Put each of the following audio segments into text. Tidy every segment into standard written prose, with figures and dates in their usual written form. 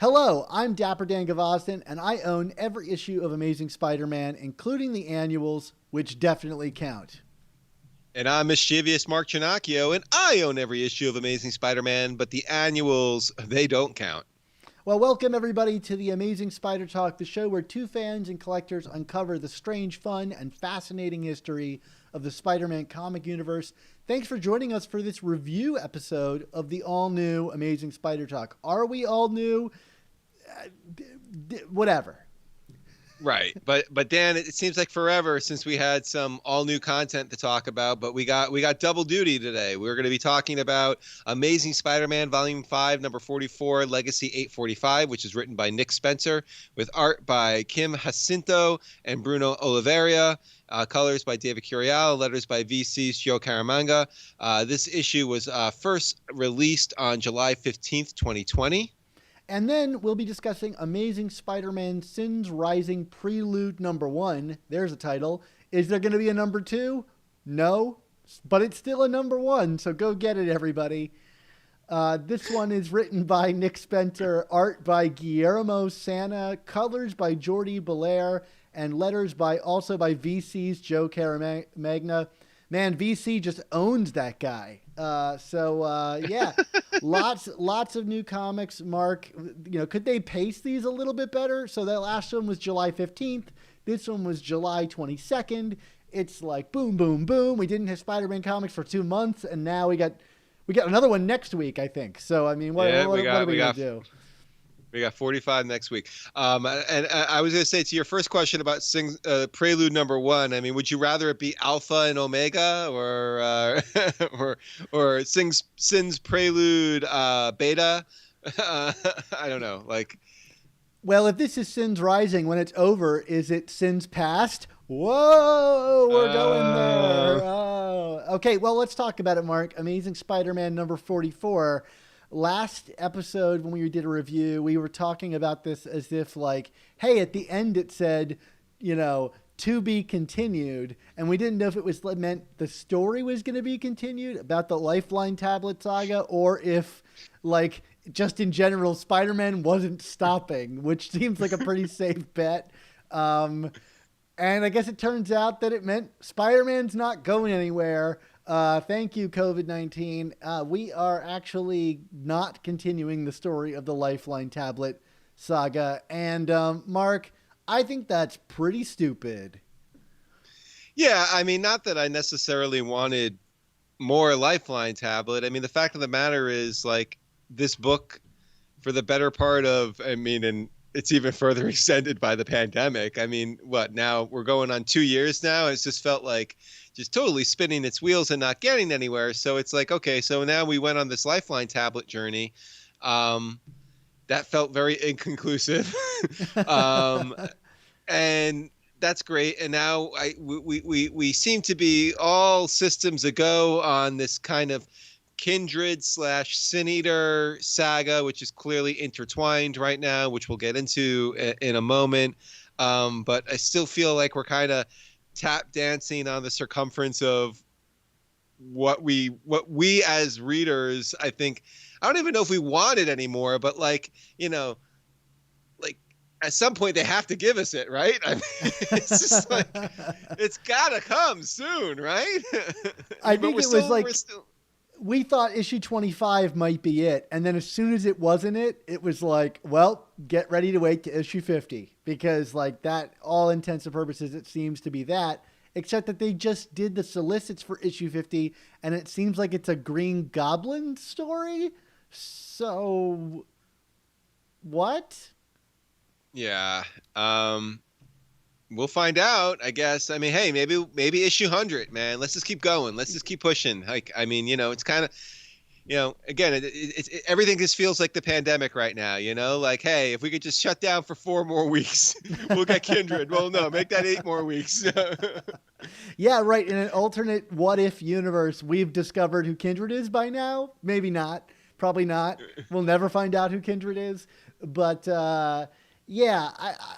Hello, I'm Dapper Dan Gavosden, and I own every issue of Amazing Spider-Man, including the annuals, which definitely count. And I'm mischievous Mark Ginocchio, and I own every issue of Amazing Spider-Man, but the annuals, they don't count. Well, welcome everybody to the Amazing Spider Talk, the show where two fans and collectors uncover the strange, fun, and fascinating history of the Spider-Man comic universe. Thanks for joining us for this review episode of the all-new Amazing Spider Talk. Are we all new? Whatever. Right. But Dan, it seems like forever since we had some all new content to talk about, but we got double duty today. We're going to be talking about Amazing Spider-Man Volume 5, number 44, Legacy 845, which is written by Nick Spencer with art by Kim Jacinto and Bruno Oliveira. Colors by David Curiel, letters by VC's Joe Caramagna. This issue was first released on July 15th, 2020. And then we'll be discussing Amazing Spider-Man Sins Rising Prelude number 1. There's a title. Is there going to be a number 2? No, but it's still a number 1, so go get it, everybody. This one is written by Nick Spencer, art by Guillermo Sanna, colors by Jordi Belair, and letters also by VC's Joe Caramagna. Man, VC just owns that guy. Yeah, lots of new comics. Mark, could they pace these a little bit better? So that last one was July 15th. This one was July 22nd. It's like boom, boom, boom. We didn't have Spider-Man comics for 2 months, and now we got another one next week, I think. So I mean, what are we gonna do? We got 45 next week. And I was going to say to your first question about Prelude number 1. I mean, would you rather it be Alpha and Omega or Sin's Prelude Beta? I don't know. Well, if this is Sins Rising, when it's over, is it Sins Past? Whoa, we're going there. Oh. Okay, well, let's talk about it, Mark. Amazing Spider-Man number 44. Last episode, when we did a review, we were talking about this as if hey, at the end it said, to be continued. And we didn't know if it was meant the story was going to be continued about the Lifeline tablet saga, or if just in general, Spider-Man wasn't stopping, which seems like a pretty safe bet. And I guess it turns out that it meant Spider-Man's not going anywhere. Thank you, COVID-19. We are actually not continuing the story of the Lifeline tablet saga. And Mark, I think that's pretty stupid. Yeah, I mean, not that I necessarily wanted more Lifeline tablet. I mean, the fact of the matter is, this book, for the better part of, and it's even further extended by the pandemic. I mean, what, now we're going on 2 years now? It's just felt like just totally spinning its wheels and not getting anywhere. So it's okay, so now we went on this Lifeline tablet journey. That felt very inconclusive. And that's great. And now we seem to be all systems a go on this kind of Kindred / Sin Eater saga, which is clearly intertwined right now, which we'll get into in a moment. But I still feel like we're kind of tap dancing on the circumference of what we as readers, I think, I don't even know if we want it anymore, but at some point they have to give us it, right? I mean, it's just it's gotta come soon, right? I think it was we thought issue 25 might be it. And then as soon as it wasn't it was well, get ready to wait to issue 50. Because that, all intents and purposes, it seems to be that. Except that they just did the solicits for issue 50. And it seems like it's a Green Goblin story. So, what? Yeah. We'll find out, I guess. I mean, hey, maybe issue 100, man. Let's just keep going. Let's just keep pushing. It's kind of, again, everything just feels like the pandemic right now, hey, if we could just shut down for 4 more weeks, we'll get Kindred. Well, no, make that 8 more weeks. Yeah, right. In an alternate what if universe, we've discovered who Kindred is by now. Maybe not. Probably not. We'll never find out who Kindred is. But, yeah,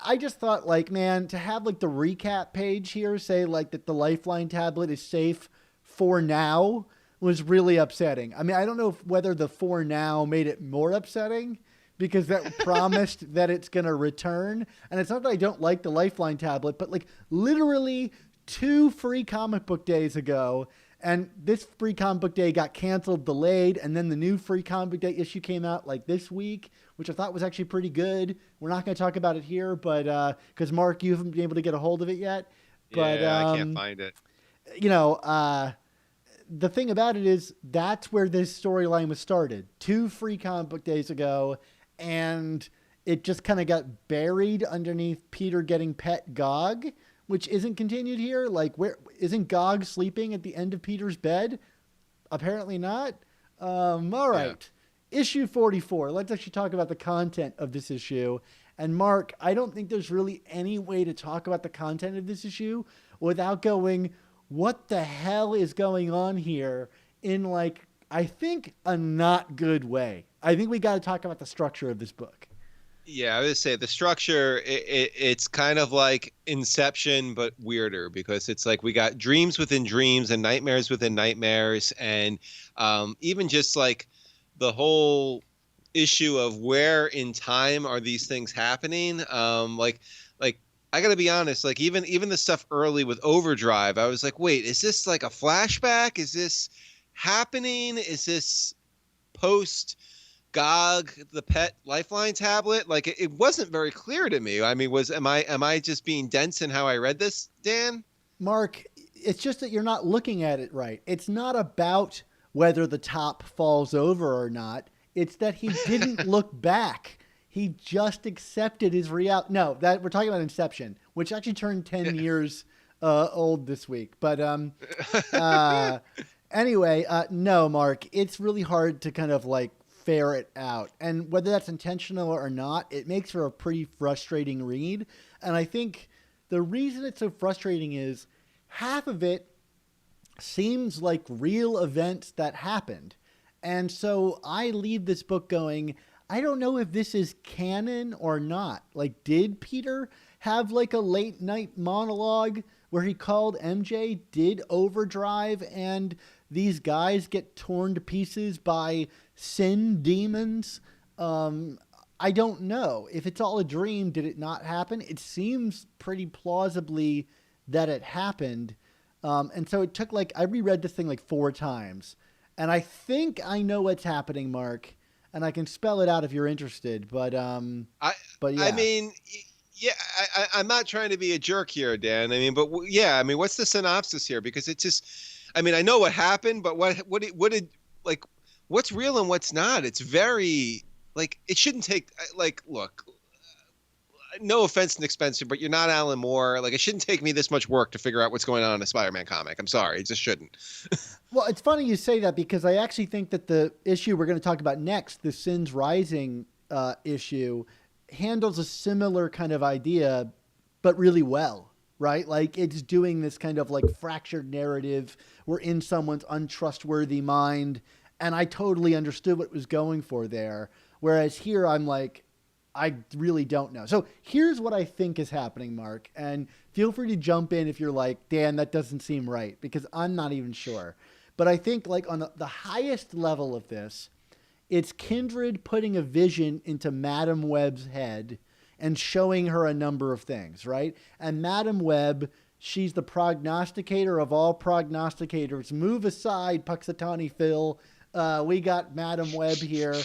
I just thought, man, to have, the recap page here say, that the Lifeline tablet is safe for now was really upsetting. I mean, I don't know whether the for now made it more upsetting, because that promised that it's going to return. And it's not that I don't like the Lifeline tablet, but like literally 2 free comic book days ago. And this free comic book day got canceled, delayed. And then the new free comic book day issue came out like this week, which I thought was actually pretty good. We're not going to talk about it here, but because Mark, you haven't been able to get a hold of it yet. But Yeah, I can't find it. You know, the thing about it is that's where this storyline was started 2 free comic book days ago, and it just kind of got buried underneath Peter getting pet Gog, which isn't continued here. Like, where isn't Gog sleeping at the end of Peter's bed? Apparently not. All right. Yeah. Issue 44. Let's actually talk about the content of this issue. And Mark, I don't think there's really any way to talk about the content of this issue without going, what the hell is going on here, in like, I think a not good way. I think we got to talk about the structure of this book. Yeah, I would say the structure, it's kind of like Inception, but weirder, because it's like we got dreams within dreams and nightmares within nightmares. And even just like the whole issue of where in time are these things happening. Like I got to be honest, like even the stuff early with Overdrive, I was like, wait, is this like a flashback? Is this happening? Is this post Gog, the pet Lifeline tablet? Like it wasn't very clear to me. I mean, am I just being dense in how I read this, Dan? Mark, it's just that you're not looking at it right. It's not about whether the top falls over or not. It's that he didn't look back. He just accepted his reality. No, that we're talking about Inception, which actually turned 10 years old this week. But anyway, no, Mark, it's really hard to kind of like ferret out. And whether that's intentional or not, it makes for a pretty frustrating read. And I think the reason it's so frustrating is half of it seems like real events that happened. And so I leave this book going, I don't know if this is canon or not. Like, did Peter have like a late night monologue where he called MJ? Did Overdrive and these guys get torn to pieces by sin demons? I don't know. If it's all a dream, did it not happen? It seems pretty plausibly that it happened. And so it took I reread this thing like 4 times. And I think I know what's happening, Mark. And I can spell it out if you're interested. But yeah. I mean, yeah, I'm not trying to be a jerk here, Dan. I mean, but yeah, I mean, what's the synopsis here? Because it's just, I mean, I know what happened, but what did like, what's real and what's not? It's very like, it shouldn't take look, no offense, Nick Spencer, but you're not Alan Moore. Like, it shouldn't take me this much work to figure out what's going on in a Spider-Man comic. I'm sorry, it just shouldn't. Well, it's funny you say that, because I actually think that the issue we're going to talk about next, the Sins Rising issue, handles a similar kind of idea, but really well, right? Like, it's doing this kind of like fractured narrative. We're in someone's untrustworthy mind, and I totally understood what it was going for there. Whereas here, I'm like, I really don't know. So here's what I think is happening, Mark, and feel free to jump in if you're like, Dan, that doesn't seem right, because I'm not even sure. But I think like on the highest level of this, it's Kindred putting a vision into Madam Web's head and showing her a number of things, right? And Madam Web, she's the prognosticator of all prognosticators. Move aside, Puxatani Phil. We got Madam Web here.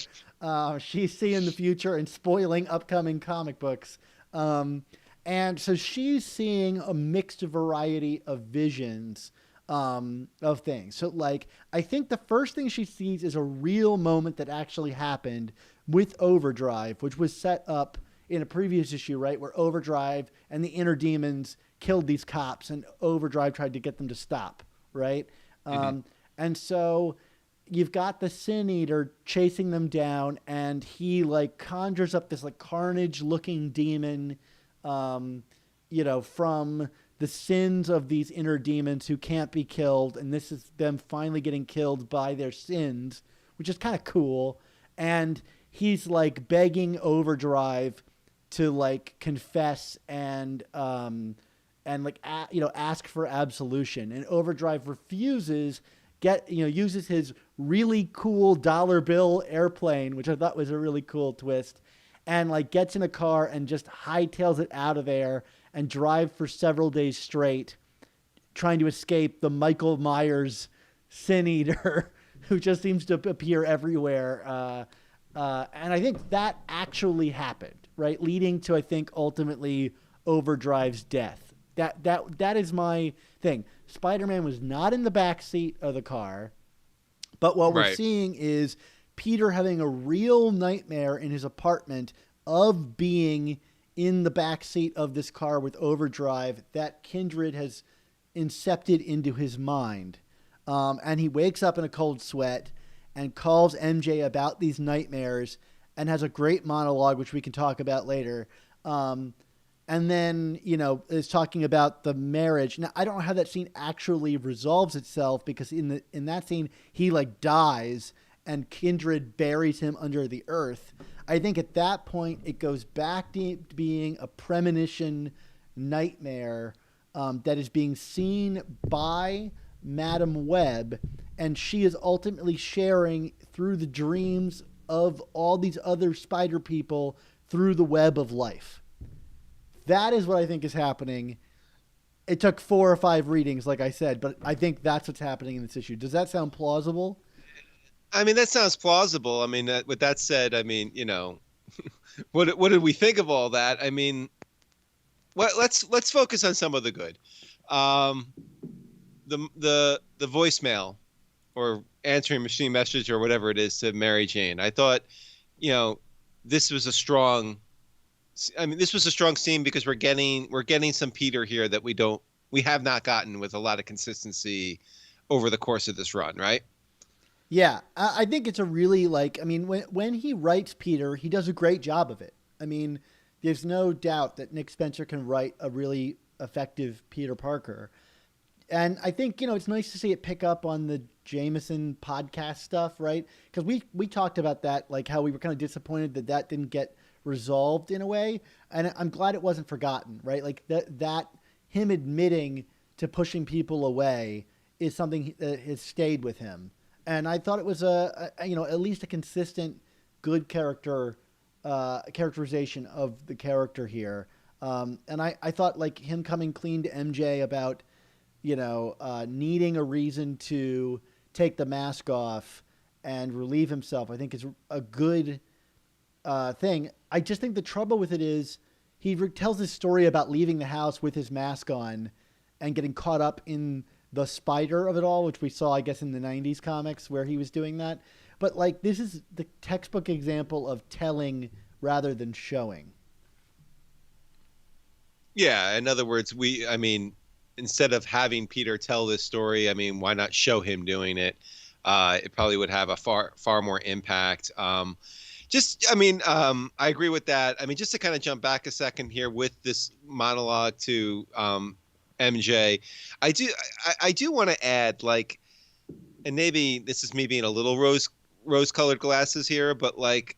She's seeing the future and spoiling upcoming comic books. And so she's seeing a mixed variety of visions of things. So like, I think the first thing she sees is a real moment that actually happened with Overdrive, which was set up in a previous issue, right? Where Overdrive and the inner demons killed these cops and Overdrive tried to get them to stop, right? Mm-hmm. And so you've got the Sin Eater chasing them down, and he like conjures up this like carnage looking demon, from the sins of these inner demons who can't be killed. And this is them finally getting killed by their sins, which is kind of cool. And he's like begging Overdrive to like confess and ask for absolution. And Overdrive refuses, uses his really cool dollar bill airplane, which I thought was a really cool twist, and like gets in a car and just hightails it out of there and drive for several days straight, trying to escape the Michael Myers Sin Eater, who just seems to appear everywhere. And I think that actually happened, right? Leading to, I think, ultimately Overdrive's death. That is my thing. Spider-Man was not in the back seat of the car, but what we're seeing is Peter having a real nightmare in his apartment of being in the back seat of this car with Overdrive that Kindred has incepted into his mind. And he wakes up in a cold sweat and calls MJ about these nightmares and has a great monologue, which we can talk about later. And then, is talking about the marriage. Now, I don't know how that scene actually resolves itself, because in that scene, he like dies and Kindred buries him under the earth. I think at that point, it goes back to being a premonition nightmare that is being seen by Madam Web, and she is ultimately sharing through the dreams of all these other spider people through the web of life. That is what I think is happening. It took 4 or 5 readings, like I said, but I think that's what's happening in this issue. Does that sound plausible? I mean, that sounds plausible. I mean, with that said, I mean, what did we think of all that? I mean, let's focus on some of the good. The voicemail or answering machine message or whatever it is to Mary Jane. I thought, this was a strong scene, because we're getting some Peter here that we have not gotten with a lot of consistency over the course of this run, right? Yeah, I think it's a really when he writes Peter, he does a great job of it. I mean, there's no doubt that Nick Spencer can write a really effective Peter Parker. And I think, it's nice to see it pick up on the Jameson podcast stuff, right? Because we talked about that, like how we were kind of disappointed that didn't get resolved in a way. And I'm glad it wasn't forgotten, right? Like that him admitting to pushing people away is something that has stayed with him. And I thought it was at least a consistent, good characterization of the character here. And I thought like him coming clean to MJ about, needing a reason to take the mask off and relieve himself, I think is a good thing. I just think the trouble with it is he tells this story about leaving the house with his mask on and getting caught up in the spider of it all, which we saw, I guess, in the 90s comics where he was doing that. But like, this is the textbook example of telling rather than showing. Yeah. In other words, instead of having Peter tell this story, why not show him doing it? It probably would have a far more impact. I agree with that. I mean, just to kind of jump back a second here with this monologue to MJ, I do want to add, like, and maybe this is me being a little rose-colored glasses here, but like,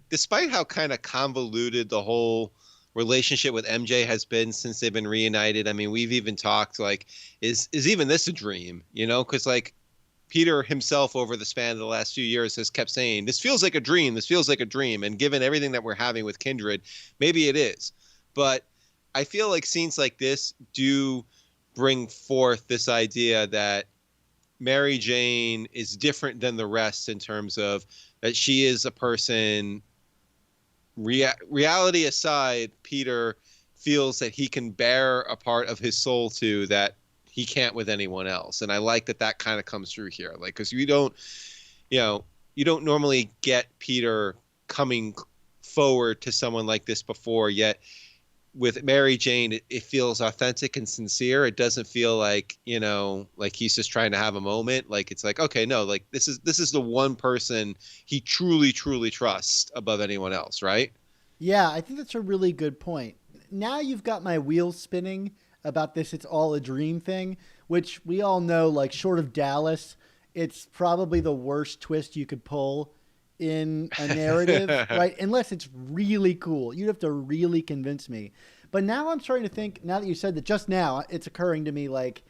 despite how kind of convoluted the whole relationship with MJ has been since they've been reunited. I mean, we've even talked like, is even this a dream? Because like Peter himself over the span of the last few years has kept saying, this feels like a dream. This feels like a dream. And given everything that we're having with Kindred, maybe it is. But I feel like scenes like this do bring forth this idea that Mary Jane is different than the rest in terms of that she is a person. Reality aside, Peter feels that he can bear a part of his soul to that he can't with anyone else. And I like that kind of comes through here. Like, because you don't normally get Peter coming forward to someone like this before, yet with Mary Jane, it feels authentic and sincere. It doesn't feel like, like he's just trying to have a moment. Like, it's like, okay, no, like this is the one person he truly, truly trusts above anyone else. Right. Yeah. I think that's a really good point. Now you've got my wheels spinning about this. It's all a dream thing, which we all know, like short of Dallas, it's probably the worst twist you could pull in a narrative, right? Unless it's really cool. You'd have to really convince me. But now I'm starting to think, now that you said that just now, it's occurring to me like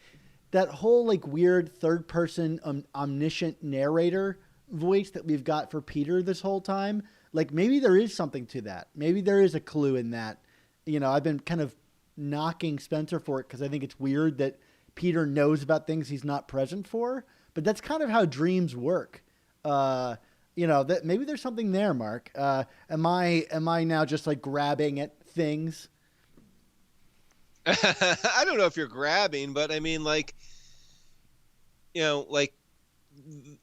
that whole like weird third person omniscient narrator voice that we've got for Peter this whole time. Like maybe there is something to that. Maybe there is a clue in that. You know, I've been kind of knocking Spencer for it because I think it's weird that Peter knows about things he's not present for. But that's kind of how dreams work. You know, that maybe there's something there, Mark. Am I now just like grabbing at things? I don't know if you're grabbing, but I mean, like, you know, like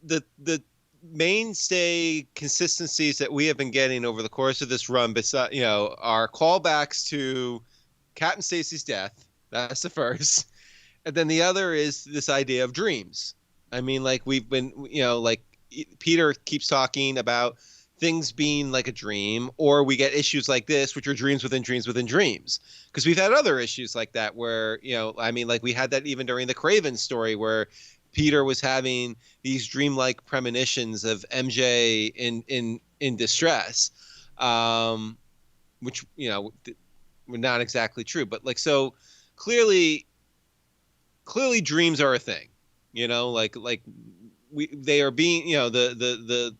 the mainstay consistencies that we have been getting over the course of this run, besides, you know, are callbacks to Captain Stacy's death. That's the first, and then the other is this idea of dreams. I mean, like we've been, you know, like Peter keeps talking about things being like a dream, or we get issues like this, which are dreams within dreams within dreams. Because we've had other issues like that where, you know, I mean, like we had that even during the Craven story where Peter was having these dreamlike premonitions of MJ in distress, which, you know, were not exactly true. But like, so clearly dreams are a thing, you know, like they are being, you know, the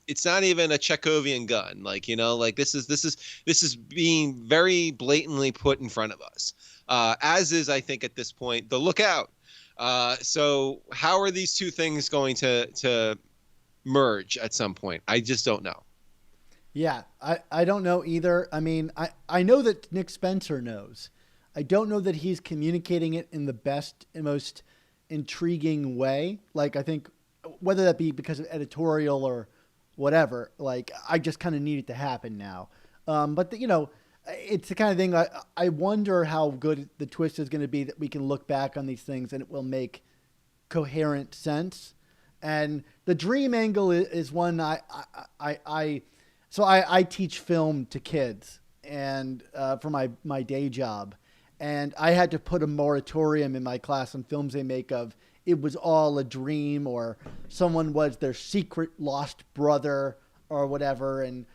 it's not even a Chekhovian gun. Like, you know, like this is being very blatantly put in front of us. As is, I think, at this point, the lookout. So how are these two things going to merge at some point? I just don't know. Yeah, I don't know either. I mean, I know that Nick Spencer knows. I don't know that he's communicating it in the best and most intriguing way. Like, I think whether that be because of editorial or whatever, like I just kind of need it to happen now. But you know, it's the kind of thing I wonder how good the twist is going to be that we can look back on these things and it will make coherent sense. And the dream angle is one I teach film to kids and for my day job. And I had to put a moratorium in my class on films they make of it was all a dream or someone was their secret lost brother or whatever. And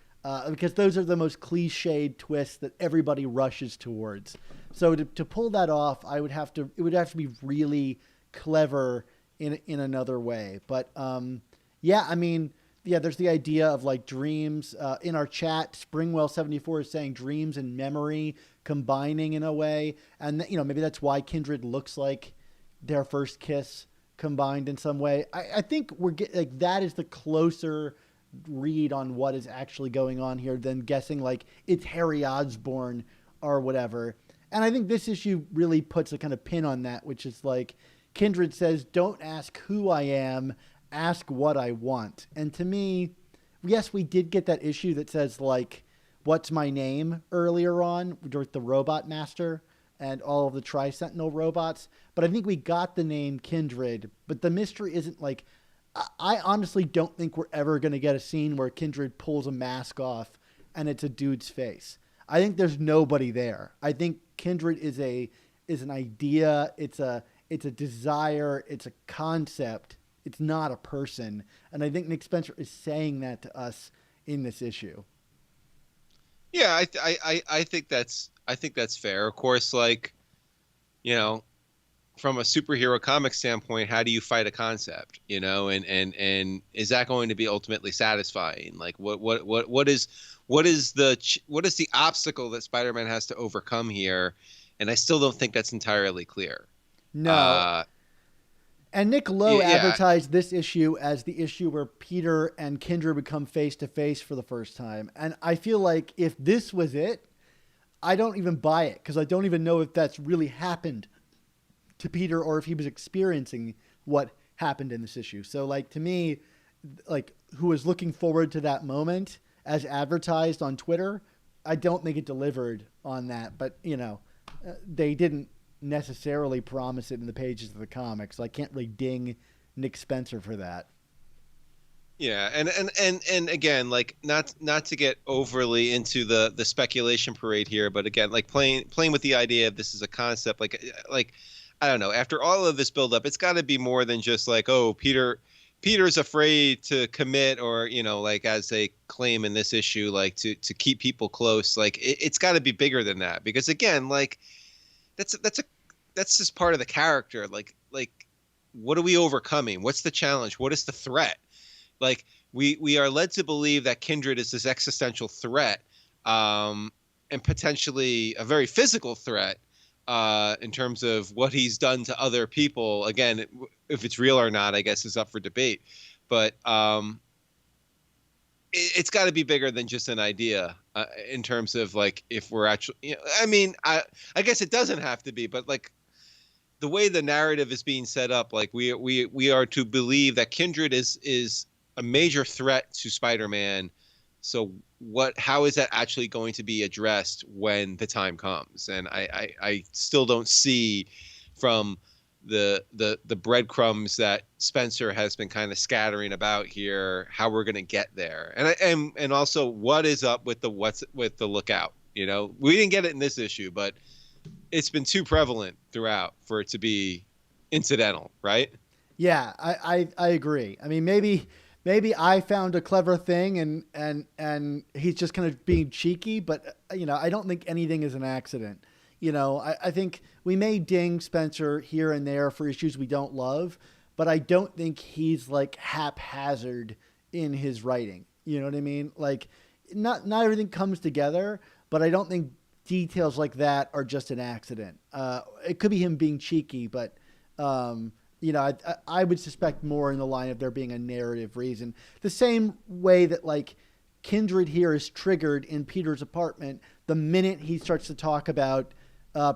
because those are the most cliched twists that everybody rushes towards. So to pull that off, it would have to be really clever in another way. But yeah, I mean, yeah, there's the idea of like dreams in our chat. Springwell74 is saying dreams and memory combining in a way. And, you know, maybe that's why Kindred looks like their first kiss combined in some way. I think we're like that is the closer read on what is actually going on here than guessing like it's Harry Osborn or whatever. And I think this issue really puts a kind of pin on that, which is like Kindred says, don't ask who I am, ask what I want. And to me, yes, we did get that issue that says like, what's my name earlier on with the Robot Master and all of the Tri-Sentinel robots. But I think we got the name Kindred, but the mystery isn't like, I honestly don't think we're ever going to get a scene where Kindred pulls a mask off and it's a dude's face. I think there's nobody there. I think Kindred is an idea. It's a desire. It's a concept. It's not a person. And I think Nick Spencer is saying that to us in this issue. Yeah, I think that's fair. Of course, like, you know, from a superhero comic standpoint, how do you fight a concept, you know, and is that going to be ultimately satisfying? Like what is the obstacle that Spider-Man has to overcome here? And I still don't think that's entirely clear. No. And Nick Lowe advertised this issue as the issue where Peter and Kindred would come face to face for the first time. And I feel like if this was it, I don't even buy it because I don't even know if that's really happened to Peter or if he was experiencing what happened in this issue. So like to me, like who was looking forward to that moment as advertised on Twitter, I don't think it delivered on that. But, you know, they didn't necessarily promise it in the pages of the comics. So I can't really ding Nick Spencer for that. Yeah, and again, like not to get overly into the speculation parade here, but again, like playing with the idea of this is a concept, like I don't know. After all of this buildup, it's got to be more than just like, oh, Peter's afraid to commit, or, you know, like as they claim in this issue, like to keep people close. Like it's got to be bigger than that, because again, like that's that's just part of the character. Like what are we overcoming? What's the challenge? What is the threat? Like we are led to believe that Kindred is this existential threat, and potentially a very physical threat, in terms of what he's done to other people. Again, if it's real or not, I guess is up for debate. But it's got to be bigger than just an idea, in terms of like if we're actually. I mean, I guess it doesn't have to be, but like the way the narrative is being set up, like we are to believe that Kindred is a major threat to Spider-Man. So how is that actually going to be addressed when the time comes? And I still don't see from the breadcrumbs that Spencer has been kind of scattering about here how we're going to get there. And also what is up with the lookout? We didn't get it in this issue, but it's been too prevalent throughout for it to be incidental, right? Yeah, I agree. I mean, maybe I found a clever thing and he's just kind of being cheeky, but I don't think anything is an accident. I think we may ding Spencer here and there for issues we don't love, but I don't think he's like haphazard in his writing. You know what I mean? Like not everything comes together, but I don't think details like that are just an accident. It could be him being cheeky, but I would suspect more in the line of there being a narrative reason. The same way that like Kindred here is triggered in Peter's apartment the minute he starts to talk about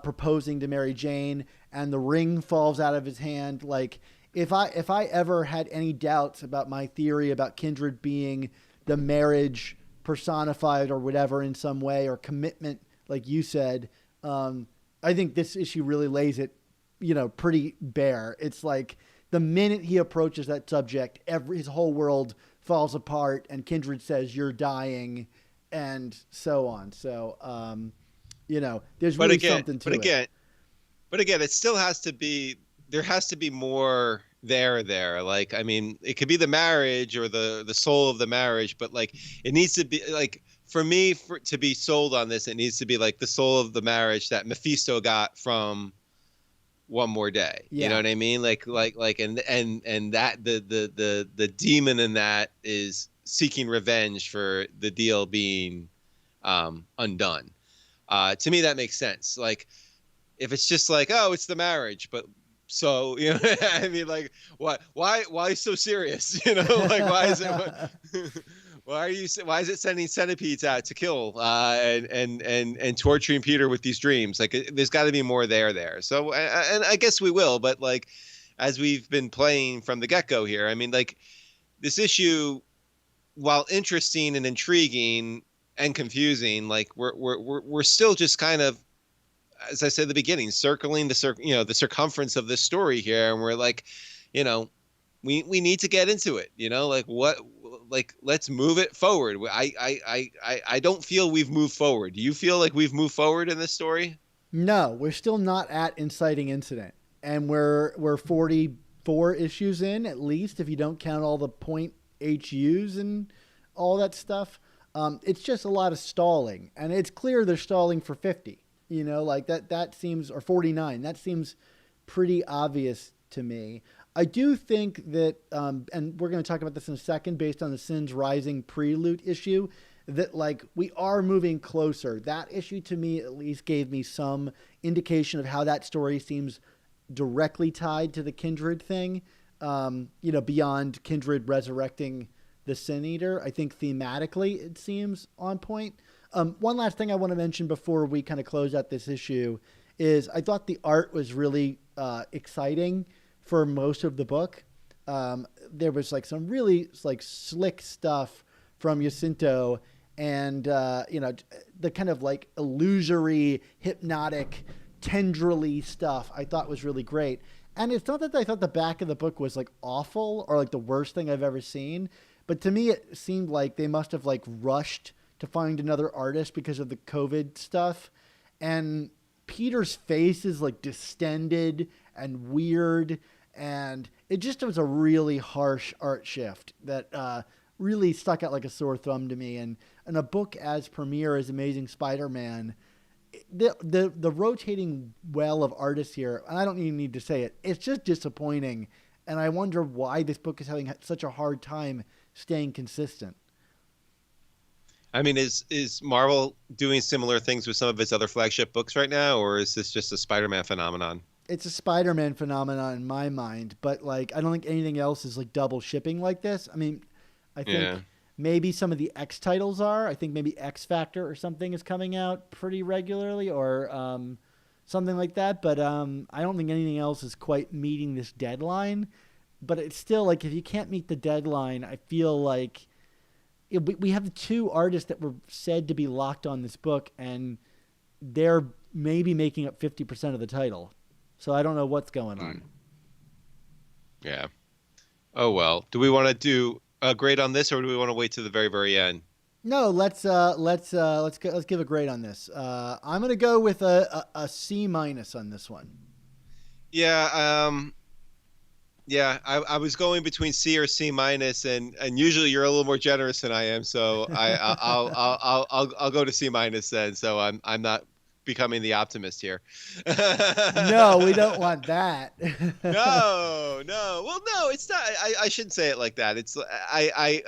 proposing to Mary Jane and the ring falls out of his hand. Like if I ever had any doubts about my theory about Kindred being the marriage personified or whatever in some way, or commitment, like you said, I think this issue really lays it, pretty bare. It's like the minute he approaches that subject, his whole world falls apart, and Kindred says, "You're dying," and so on. So, there's really something to it. But again, it still has to be. There has to be more there. Like, I mean, it could be the marriage or the soul of the marriage, but like, it needs to be like. For me, to be sold on this, it needs to be like the soul of the marriage that Mephisto got from One More Day. Yeah. You know what I mean? Like, and that the demon in that is seeking revenge for the deal being undone. To me, that makes sense. Like, if it's just like, oh, it's the marriage, but so I mean, like, why so serious? Like, why is it? Why is it sending centipedes out to kill and torturing Peter with these dreams? Like, there's got to be more there. So, and I guess we will, but like, as we've been playing from the get-go here, I mean, like, this issue, while interesting and intriguing and confusing, like we're still just kind of, as I said at the beginning, circling the circumference of this story here, and we're like, we need to get into it. Like what. Like, let's move it forward. I don't feel we've moved forward. Do you feel like we've moved forward in this story? No, we're still not at inciting incident, and we're 44 issues in at least, if you don't count all the point HUs and all that stuff. It's just a lot of stalling, and it's clear they're stalling for 50. Like that seems, or 49. That seems pretty obvious to me. I do think that, and we're going to talk about this in a second, based on the Sins Rising Prelude issue, that like we are moving closer. That issue to me at least gave me some indication of how that story seems directly tied to the Kindred thing. Beyond Kindred resurrecting the Sin Eater, I think thematically it seems on point. One last thing I want to mention before we kind of close out this issue is I thought the art was really exciting for most of the book. There was like some really like slick stuff from Jacinto, and the kind of like illusory, hypnotic, tendrily stuff I thought was really great. And it's not that I thought the back of the book was like awful or like the worst thing I've ever seen, but to me it seemed like they must have like rushed to find another artist because of the COVID stuff. And Peter's face is like distended and weird, and it just was a really harsh art shift that really stuck out like a sore thumb to me. And a book as premier as Amazing Spider-Man, the rotating well of artists here, and I don't even need to say it, it's just disappointing. And I wonder why this book is having such a hard time staying consistent. I mean, is Marvel doing similar things with some of its other flagship books right now, or is this just a Spider-Man phenomenon? It's a Spider-Man phenomenon in my mind, but like I don't think anything else is like double shipping like this. I mean, I think Yeah. maybe some of the X titles are. I think maybe X Factor or something is coming out pretty regularly, or something like that. But I don't think anything else is quite meeting this deadline. But it's still like if you can't meet the deadline, I feel like we have the two artists that were said to be locked on this book, and they're maybe making up 50% of the title. So I don't know what's going on. Yeah. Oh well. Do we want to do a grade on this, or do we want to wait to the very, very end? No, let's give a grade on this. I'm gonna go with a C minus on this one. Yeah. Yeah. I was going between C or C minus, and usually you're a little more generous than I am, so I'll go to C minus then. So I'm not becoming the optimist here. No, we don't want that. No, no. Well, no, it's not. I shouldn't say it like that. It's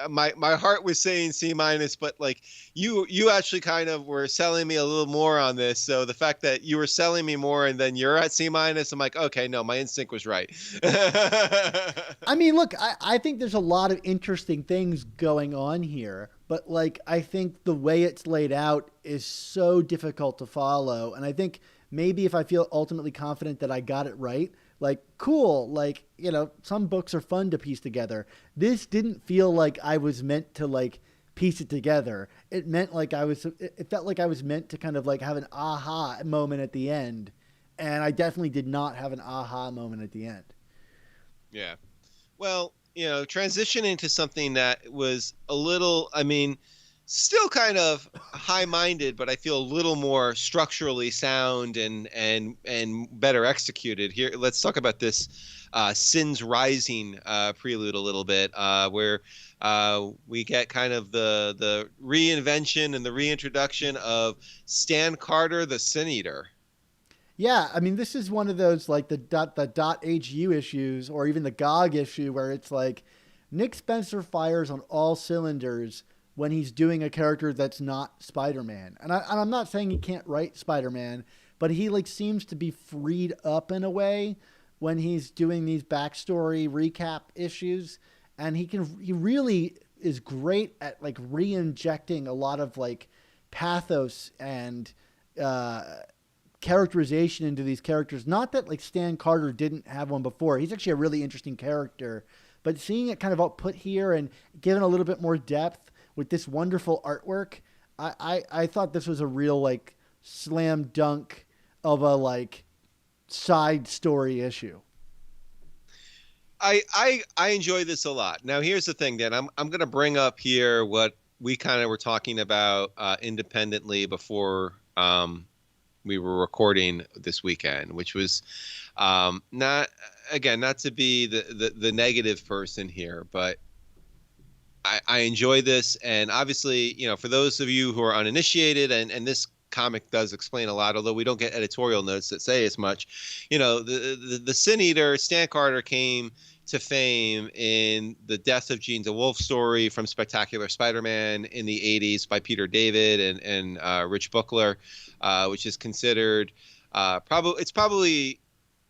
my heart was saying C minus, but like you actually kind of were selling me a little more on this. So the fact that you were selling me more and then you're at C minus, I'm like, okay, no, my instinct was right. I mean, look, I think there's a lot of interesting things going on here, but like I think the way it's laid out is so difficult to follow. And I think maybe if I feel ultimately confident that I got it right, like cool, like, you know, some books are fun to piece together. This didn't feel like I was meant to like piece it together. It felt like I was meant to kind of like have an aha moment at the end. And I definitely did not have an aha moment at the end. Yeah. Well, transitioning to something that was a little, I mean, still kind of high-minded, but I feel a little more structurally sound and better executed. Here, let's talk about this Sins Rising prelude a little bit, where we get kind of the reinvention and the reintroduction of Stan Carter, the Sin Eater. Yeah, I mean, this is one of those like the .hu issues, or even the GOG issue, where it's like Nick Spencer fires on all cylinders when he's doing a character that's not Spider-Man. And I'm not saying he can't write Spider-Man, but he like seems to be freed up in a way when he's doing these backstory recap issues, and he really is great at like re-injecting a lot of like pathos and characterization into these characters. Not that like Stan Carter didn't have one before. He's actually a really interesting character, but seeing it kind of all put here and given a little bit more depth with this wonderful artwork, I thought this was a real like slam dunk of a like side story issue. I enjoy this a lot. Now here's the thing, Dan. I'm going to bring up here what we kind of were talking about independently before we were recording this weekend, which was not to be the negative person here, but I enjoy this. And obviously, for those of you who are uninitiated, and this comic does explain a lot, although we don't get editorial notes that say as much, the Sin Eater, Stan Carter, came to fame in the Death of Jean DeWolf story from Spectacular Spider-Man in the 80s by Peter David and Rich Buckler, which is considered probably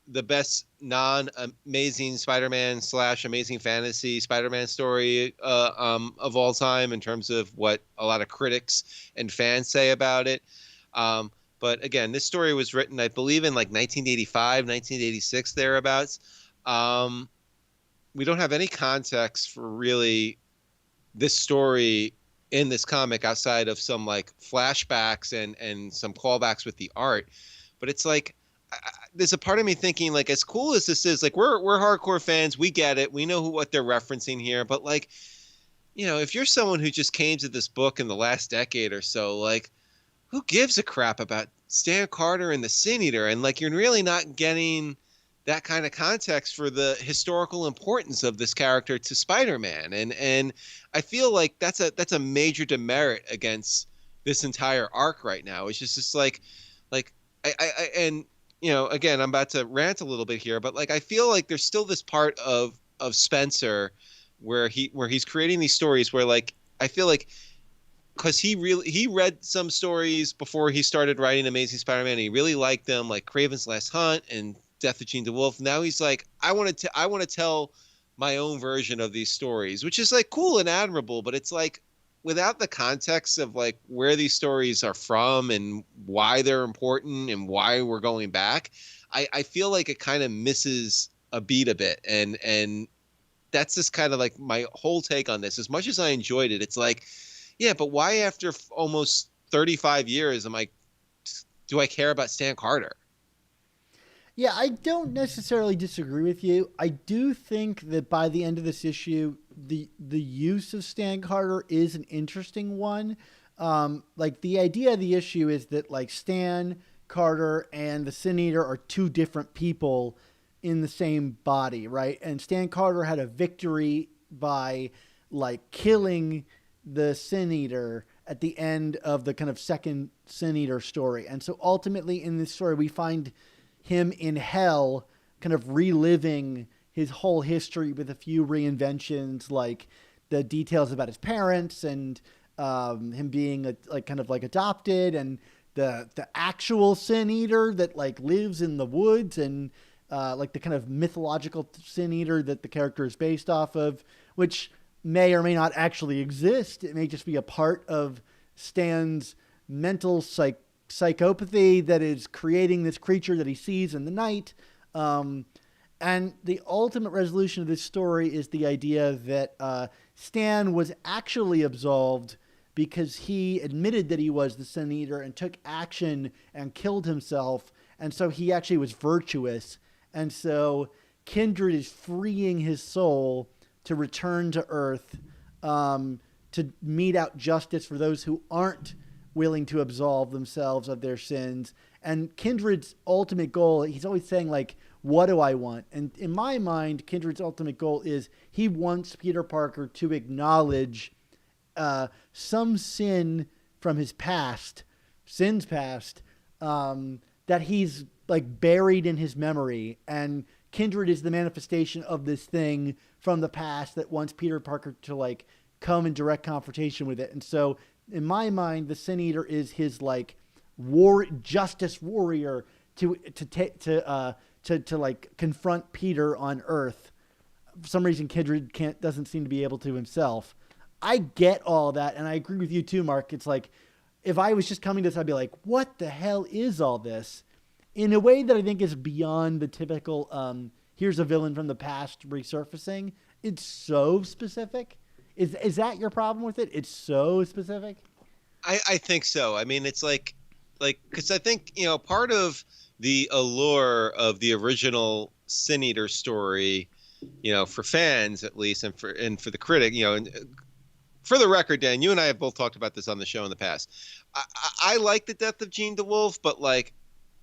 the best non-Amazing Spider-Man / Amazing Fantasy Spider-Man story of all time in terms of what a lot of critics and fans say about it. But again, this story was written, I believe, in like 1985, 1986, thereabouts. We don't have any context for really this story in this comic outside of some like flashbacks and some callbacks with the art. But it's like, there's a part of me thinking, like, as cool as this is, like, we're hardcore fans, we get it, we know what they're referencing here, but like, if you're someone who just came to this book in the last decade or so, like, who gives a crap about Stan Carter and the Sin Eater? And like, you're really not getting that kind of context for the historical importance of this character to Spider-Man. And I feel like that's a major demerit against this entire arc right now. It's just like, like and again, I'm about to rant a little bit here, but like I feel like there's still this part of Spencer where he's creating these stories where like I feel like because he read some stories before he started writing Amazing Spider-Man. And he really liked them, like Kraven's Last Hunt and Death of Gene DeWolf. Now he's like, I want to tell my own version of these stories, which is like cool and admirable, but it's like without the context of like where these stories are from and why they're important and why we're going back, I feel like it kind of misses a beat a bit. And that's just kind of like my whole take on this. As much as I enjoyed it, it's like, yeah, but why after almost 35 years do I care about Stan Carter? Yeah, I don't necessarily disagree with you. I do think that by the end of this issue, the use of Stan Carter is an interesting one. Like the idea of the issue is that like Stan Carter and the Sin Eater are two different people in the same body, right? And Stan Carter had a victory by like killing the Sin Eater at the end of the kind of second Sin Eater story. And so ultimately in this story, we find him in hell, kind of reliving his whole history with a few reinventions, like the details about his parents and him being like kind of like adopted, and the actual Sin Eater that like lives in the woods, and like the kind of mythological Sin Eater that the character is based off of, which may or may not actually exist. It may just be a part of Stan's mental psychopathy that is creating this creature that he sees in the night. And the ultimate resolution of this story is the idea that Stan was actually absolved because he admitted that he was the Sin Eater and took action and killed himself. And so he actually was virtuous. And so Kindred is freeing his soul to return to Earth, to mete out justice for those who aren't willing to absolve themselves of their sins. And Kindred's ultimate goal, he's always saying like, what do I want? And in my mind, Kindred's ultimate goal is he wants Peter Parker to acknowledge some sin from his past, sins past, that he's like buried in his memory. And Kindred is the manifestation of this thing from the past that wants Peter Parker to like come in direct confrontation with it. And so in my mind, the Sin Eater is his like justice warrior to like confront Peter on Earth. For some reason, Kindred doesn't seem to be able to himself. I get all that, and I agree with you too, Mark. It's like if I was just coming to this, I'd be like, "What the hell is all this?" In a way that I think is beyond the typical. Here's a villain from the past resurfacing. It's so specific. Is that your problem with it? It's so specific. I think so. I mean, it's like because I think part of the allure of the original Sin Eater story, for fans at least, and for the critic, and for the record, Dan, you and I have both talked about this on the show in the past. I like the death of Gene DeWolf, but like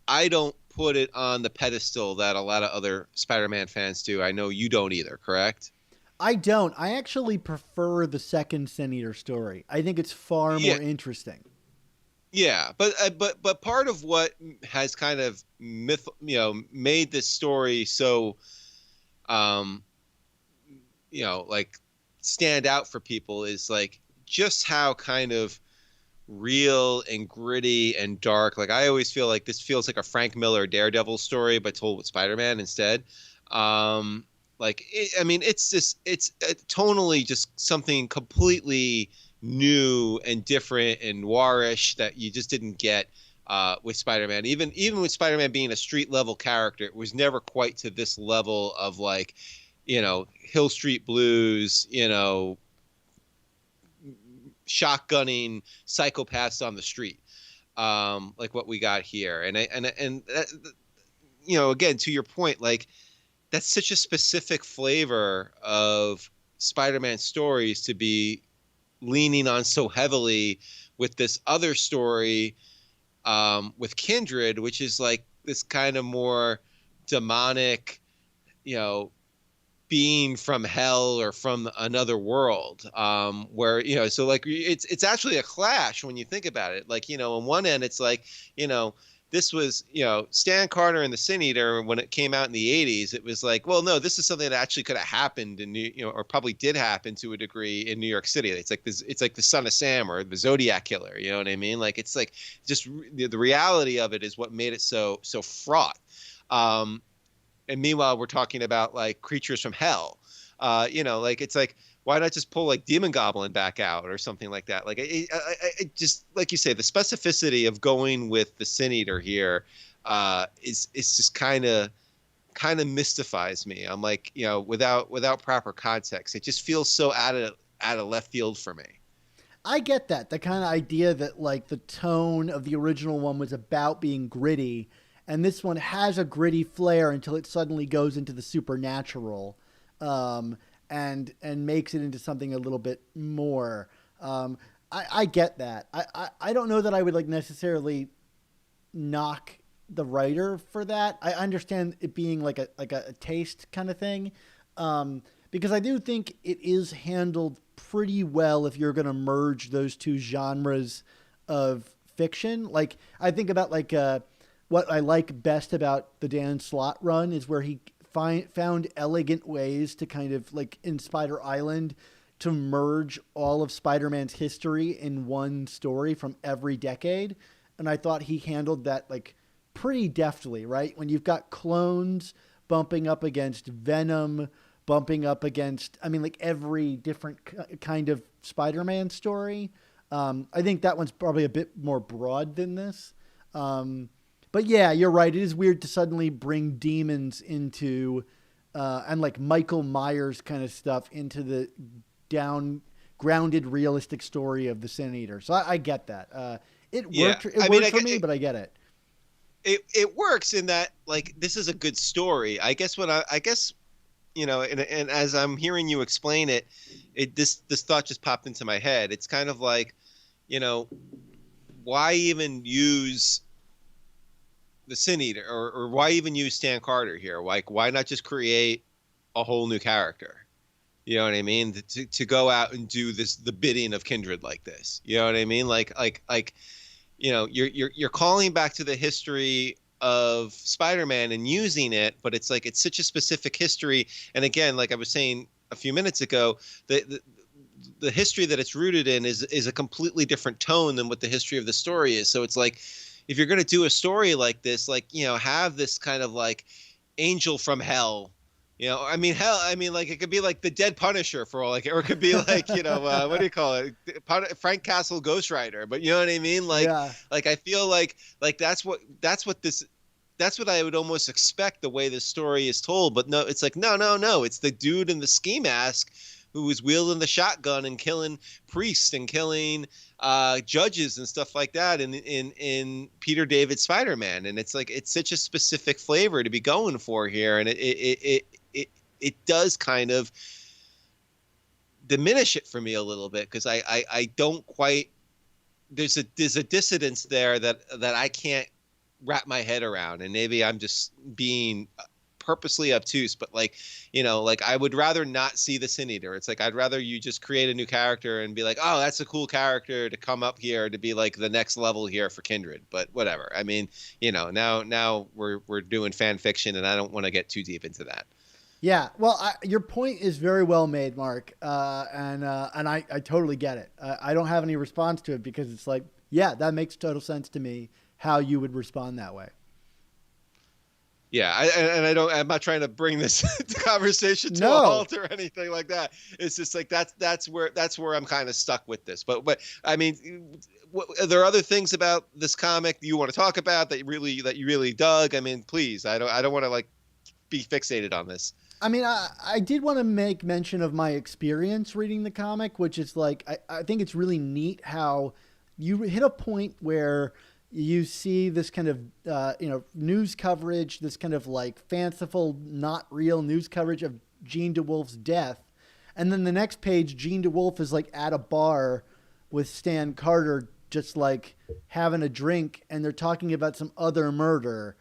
I don't put it on the pedestal that a lot of other Spider-Man fans do. I know you don't either, correct? I don't. I actually prefer the second Sin Eater story. I think it's far more interesting. Yeah, but part of what has kind of made this story so like stand out for people is like just how kind of real and gritty and dark. Like I always feel like this feels like a Frank Miller Daredevil story but told with Spider-Man instead. It's tonally just something completely new and different and noirish that you just didn't get with Spider-Man. Even with Spider-Man being a street level character, it was never quite to this level of like, Hill Street Blues, shotgunning psychopaths on the street, like what we got here. And again, to your point, like that's such a specific flavor of Spider-Man stories to be leaning on so heavily with this other story with Kindred, which is like this kind of more demonic, being from hell or from another world, where so like it's actually a clash when you think about it. Like on one end it's like this was, Stan Carter and the Sin Eater, when it came out in the 80s, it was like, well, no, this is something that actually could have happened or probably did happen to a degree in New York City. It's like this, it's like the Son of Sam or the Zodiac Killer. You know what I mean? Like, it's like just the reality of it is what made it so fraught. And meanwhile, we're talking about like creatures from hell. Like it's like, why not just pull like Demon Goblin back out or something like that? Like it just, like you say, the specificity of going with the Sin Eater here is just kind of mystifies me. I'm like, without proper context, it just feels so out of left field for me. I get that. The kind of idea that like the tone of the original one was about being gritty, and this one has a gritty flair until it suddenly goes into the supernatural. And makes it into something a little bit more. I get that. I don't know that I would like necessarily knock the writer for that. I understand it being like a taste kind of thing, because I do think it is handled pretty well if you're going to merge those two genres of fiction. Like I think about like what I like best about the Dan Slott run is where he found elegant ways to kind of like in Spider Island to merge all of Spider-Man's history in one story from every decade. And I thought he handled that like pretty deftly, right? When you've got clones bumping up against Venom, bumping up against, I mean, like every different kind of Spider-Man story. I think that one's probably a bit more broad than this. But yeah, you're right. It is weird to suddenly bring demons into, and like Michael Myers kind of stuff into the grounded, realistic story of the Sin Eater. So I get that. It worked. It worked for me, but I get it. It works in that like this is a good story. I guess and as I'm hearing you explain it, this thought just popped into my head. It's kind of like, why even use the Sin Eater, or why even use Stan Carter here? Like, why not just create a whole new character? You know what I mean? To go out and do the bidding of Kindred like this. You know what I mean? Like, you're calling back to the history of Spider-Man and using it, but it's like, it's such a specific history. And again, like I was saying a few minutes ago, the history that it's rooted in is a completely different tone than what the history of the story is. So it's like, if you're going to do a story like this, like, have this kind of like angel from hell, like it could be like the Dead Punisher for all like, or it could be like, what do you call it? Frank Castle Ghost Rider. But you know what I mean? Like, yeah. Like, I feel like that's what I would almost expect the way this story is told. But no, it's like, no. It's the dude in the ski mask who was wielding the shotgun and killing priests and killing judges and stuff like that in Peter David's Spider-Man. And it's like, it's such a specific flavor to be going for here. And it does kind of diminish it for me a little bit, because I don't quite, there's a dissonance there that I can't wrap my head around. And maybe I'm just being purposely obtuse, but like I would rather not see the Sin Eater. It's like, I'd rather you just create a new character and be like, oh, that's a cool character to come up here to be like the next level here for Kindred. But whatever. I mean, now we're doing fan fiction, and I don't want to get too deep into that. Yeah, well, your point is very well made, Mark, and I totally get it. I don't have any response to it, because it's like, yeah, that makes total sense to me how you would respond that way. Yeah, I'm not trying to bring this conversation to a halt or anything like that. It's just like that's where I'm kind of stuck with this. But I mean, are there other things about this comic you want to talk about that you really dug? I mean, please, I don't want to like be fixated on this. I mean, I did want to make mention of my experience reading the comic, which is like, I think it's really neat how you hit a point where you see this kind of, news coverage, this kind of like fanciful, not real news coverage of Jean DeWolf's death. And then the next page, Jean DeWolf is like at a bar with Stan Carter, just like having a drink, and they're talking about some other murder,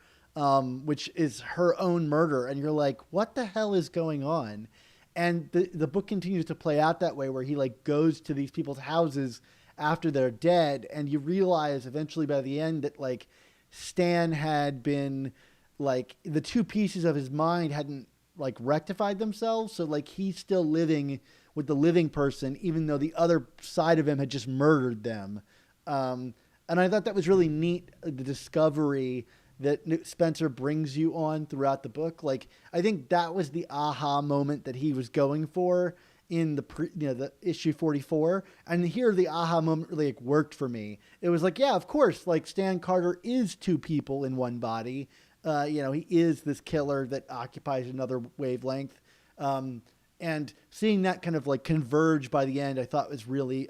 which is her own murder. And you're like, what the hell is going on? And the book continues to play out that way, where he like goes to these people's houses after they're dead. And you realize eventually by the end that like Stan had been like the two pieces of his mind hadn't like rectified themselves. So like he's still living with the living person, even though the other side of him had just murdered them. And I thought that was really neat, the discovery that Spencer brings you on throughout the book. Like, I think that was the aha moment that he was going for in the issue 44. And here the aha moment really like worked for me. It was like, yeah, of course, like Stan Carter is two people in one body. He is this killer that occupies another wavelength. And seeing that kind of like converge by the end, I thought was really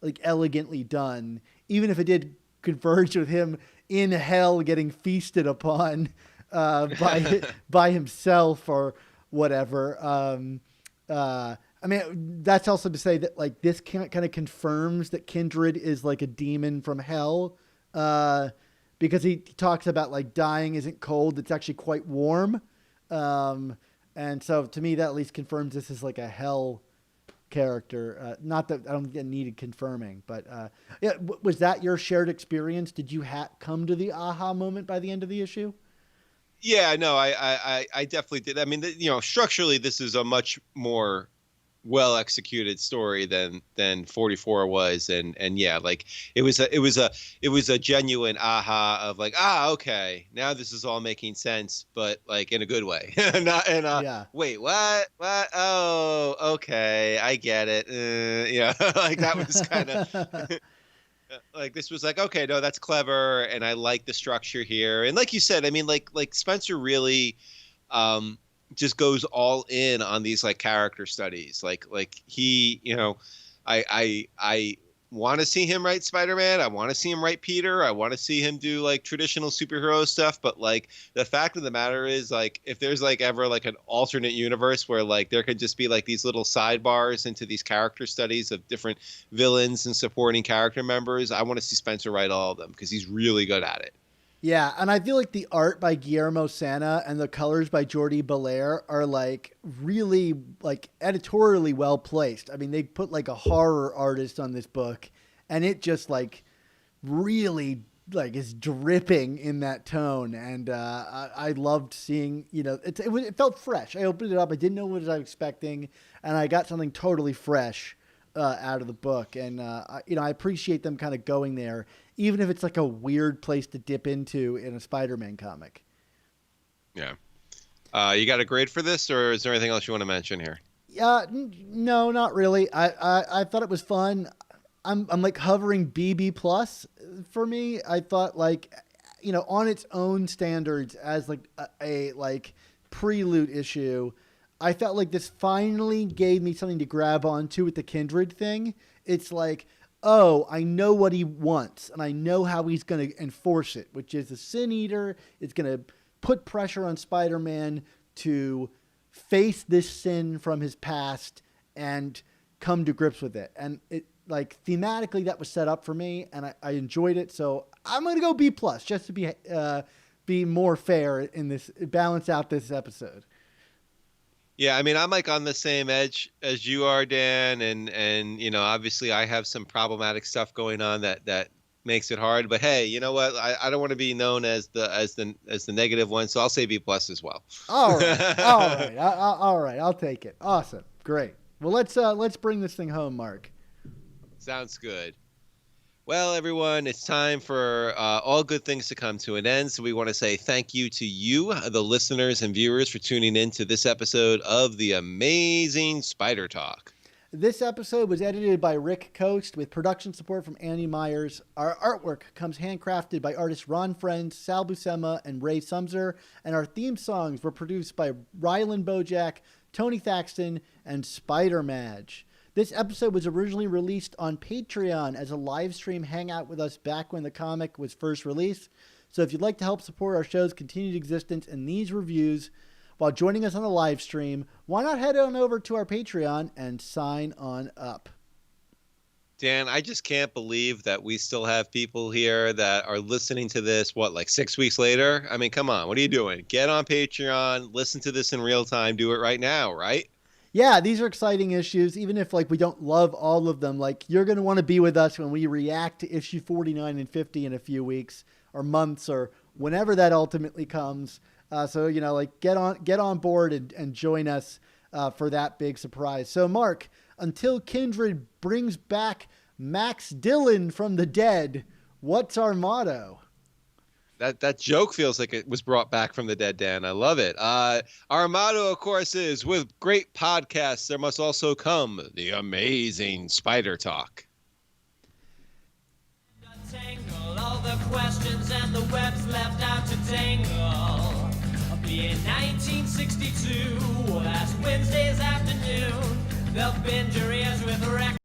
like elegantly done, even if it did converge with him in hell getting feasted upon by himself or whatever. I mean, that's also to say that like this kind of confirms that Kindred is like a demon from hell, because he talks about like dying isn't cold; it's actually quite warm. And so to me, that at least confirms this is like a hell character. Not that I don't think it needed confirming, but yeah, was that your shared experience? Did you come to the aha moment by the end of the issue? Yeah, no, I definitely did. I mean, structurally, this is a much more well executed story than 44 was, and yeah, like it was a genuine aha of like, okay, now this is all making sense, but like in a good way. Yeah. Wait, what oh, okay, I get it. Like that was kind of like, this was like, okay, no, that's clever, and I like the structure here. And like you said, I mean, like Spencer really just goes all in on these like character studies. Like he, I want to see him write Spider-Man. I want to see him write Peter. I want to see him do like traditional superhero stuff. But like the fact of the matter is, like, if there's like ever like an alternate universe where like there could just be like these little sidebars into these character studies of different villains and supporting character members, I want to see Spencer write all of them because he's really good at it. Yeah, and I feel like the art by Guillermo Sanna and the colors by Jordi Belair are like really like editorially well placed. I mean, they put like a horror artist on this book, and it just like really like is dripping in that tone. And I loved seeing, it felt fresh. I opened it up, I didn't know what I was expecting, and I got something totally fresh out of the book. And I appreciate them kind of going there, even if it's like a weird place to dip into in a Spider-Man comic. Yeah. You got a grade for this, or is there anything else you want to mention here? No, not really. I thought it was fun. I'm like hovering BB plus for me. I thought like, on its own standards as like a like Prelude issue, I felt like this finally gave me something to grab onto with the Kindred thing. It's like, oh, I know what he wants, and I know how he's going to enforce it, which is the Sin Eater is going to put pressure on Spider-Man to face this sin from his past and come to grips with it. And it, like, thematically, that was set up for me, and I enjoyed it. So I'm going to go B+, just to be more fair in this, balance out this episode. Yeah, I mean, I'm like on the same edge as you are, Dan, and obviously I have some problematic stuff going on that makes it hard. But hey, you know what? I don't want to be known as the negative one, so I'll say B+ as well. All right, all right. I'll take it. Awesome, great. Well, let's bring this thing home, Mark. Sounds good. Well, everyone, it's time for all good things to come to an end. So we want to say thank you to you, the listeners and viewers, for tuning in to this episode of the Amazing Spider Talk. This episode was edited by Rick Coste with production support from Andy Myers. Our artwork comes handcrafted by artists Ron Frenz, Sal Buscema, and Ray Sumser. And our theme songs were produced by Ryland Bojack, Tony Thaxton, and Spider-Maj. This episode was originally released on Patreon as a live stream hangout with us back when the comic was first released. So if you'd like to help support our show's continued existence and these reviews while joining us on the live stream, why not head on over to our Patreon and sign on up? Dan, I just can't believe that we still have people here that are listening to this, like 6 weeks later? I mean, come on, what are you doing? Get on Patreon, listen to this in real time, do it right now, right? Yeah, these are exciting issues. Even if like we don't love all of them, like you're going to want to be with us when we react to issue 49 and 50 in a few weeks. or months or whenever that ultimately comes. So, like get on board and join us for that big surprise. So, Mark, until Kindred brings back Max Dillon from the dead, what's our motto? That joke feels like it was brought back from the dead, Dan. I love it. Our motto, of course, is with great podcasts, there must also come the amazing Spider Talk. Tangle all the questions and the web's left out to tangle. In 1962, last Wednesday's afternoon, they'll bend your ears with records.